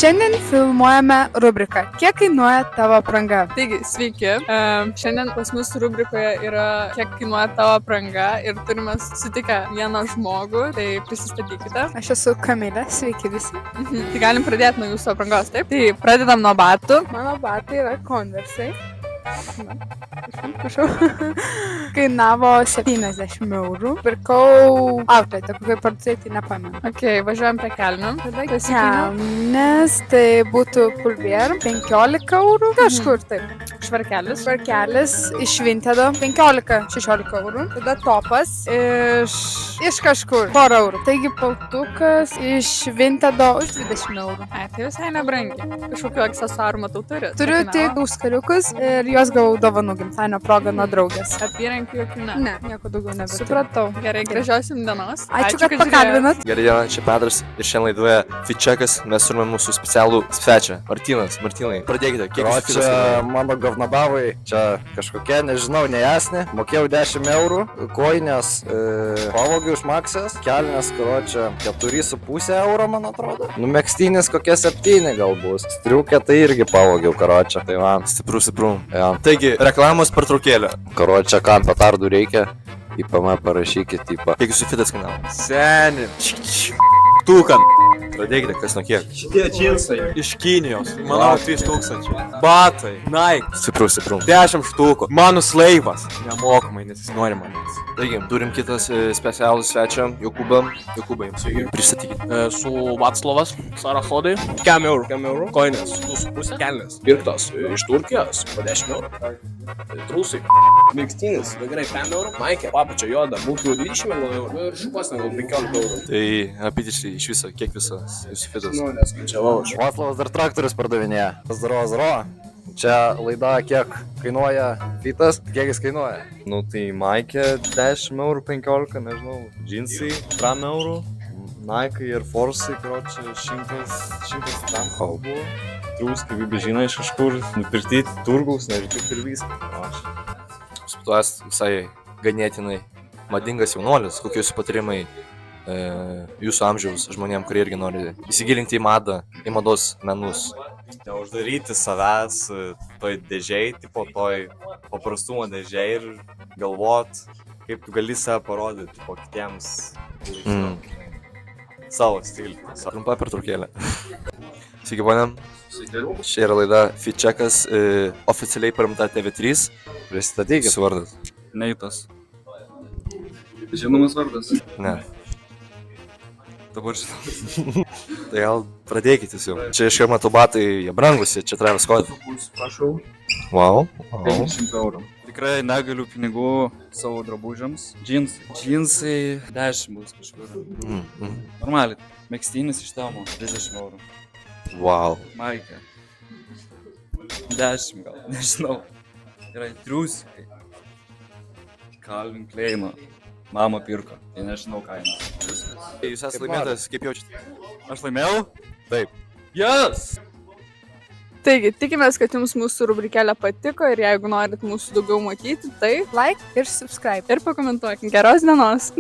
Šiandien filmuojame rubriką Kiek kainuoja tavo apranga? Taigi, sveiki. Šiandien pas mus rubrikoje yra Kiek kainuoja tavo apranga ir turime sutikę vieną žmogų, tai prisistatykite. Aš esu Kamilė, sveiki visi. Tai galim pradėti nuo jūsų aprangos, taip? Tai pradedam nuo batų. Mano batai yra Converse. Prašau. Kainavo 70 eurų. Pirkau outletą, kokiai parduotuvėje, tai nepamenu. Ok, važiuojam prie kelnių. Tada kelnes, tai būtų pulvier 15 eurų. Kažkur taip. Švarkelis. Švarkelis iš Vintedo 15-16 eurų. Tada topas iš kažkur 4 eurų. Taigi paltukas iš Vintedo už 20 eurų. Ai, tai visai nebrangiai. Kažkokiu aksesuarų matau turi. Turiu tik auskariukus ir juos gavau dovanų gimtadienio progą nuo draugės. Apyrankių jokių ne. Ne, nieko daugiau nebeturiu. Supratau. Gerai, gražios jums dienos. Ačiū, kad pakalbinat. Gerai diena, čia Petras ir šiandien laidoje Fitchekas mes turime mūsų specialų svečią. Martinai, pradėkite, kiek jūs čia mano govnabavai, čia kažkokie, nežinau, nejasni, mokėjau 10 eurų, koinės pavogiu iš Maksės, kelnes, čia 4,5 euro, man atrodo. Megztinis kokie 7 gal bus, striukė tai irgi pavogiau, karočią, tai man. Stipru. Ja. Taigi, reklamos pertraukėlė. Karočią, kam petardų reikia, IPM parašykit, Kiek jūsų fitas kainavo? Seni. Tūkan. Pradėkite, kas nuo kiek? Šitie džinsai iš Kinijos. Manau, 3000. Batai. Nike. Stipru. 10 štukų. Mano slaivas. Nemokamai, nes jis nori manęs. Taigi, turim kitas specialų svečią, Jokūbą. Jokūbai, jums irgi pristatykite. Su Vaclovas, Sarahodai, 5 eurų, koinės, 2,5 kelnes, pirktos iš Turkijos, po 10 eurų, trūsai, megztinis, gerai 5 eurų, maikė, papačia juoda, būtų 20 eurų ir šukuosnė gal 15 eurų. Tai apytiksliai iš viso, kiek visas jūsų fitas? Nu, neskaičiavau aš. Vaclavas dar traktorius pardavinėja. Zdaro. Čia laida, kiek kainuoja fitas, kiek jis kainuoja. Nu tai maikė 10 eurų 15, nežinau, džinsai 3 eurų, Nike ir Force'ai, čia 100 tam buvo. Trūskai, bežina iš kažkur, nupirkti turgaus, nežinau, kaip ir viską. Tu esi visai ganėtinai madingas jaunuolis, kokie jūsų patarimai jūsų amžiaus žmonėm, kurie irgi nori įsigilinti į madą, į mados menus. Neuždaryti savęs toj dėžiai, tipo toj paprastumo dėžiai ir galvot, kaip tu gali save parodyti po kitiems savo stilių. Trumpa pertraukėlė. Sveiki, ponė. Čia yra laida Fitchekas, oficialiai paremta TV3. Pristatykit. Jūsų vardas? Neitas. Žinomas vardas? Ne. Dabar žinau. Tai gal pradėkite jūs jau. Čia iš matau batai, jie brangusi, čia Travis Scott. Prašau. Wow. 50 eurų. Tikrai negaliu pinigų savo drabužiams. Džinsai 10 bus kažkur. Normaliai. Megztinis iš tamo 30 eurų. Wow. Maikė. 10 gal, nežinau. Yra triusikai. Calvin Kleino. Mama pirko, tai nežinau kainą. Jūs esate laimėtas, kaip jaučiate? Aš laimėjau? Taip. Yes! Taigi, tikimės, kad jums mūsų rubrikėlė patiko ir jeigu norit mūsų daugiau matyti, tai Like ir subscribe. ir pakomentuokit. Geros dienos.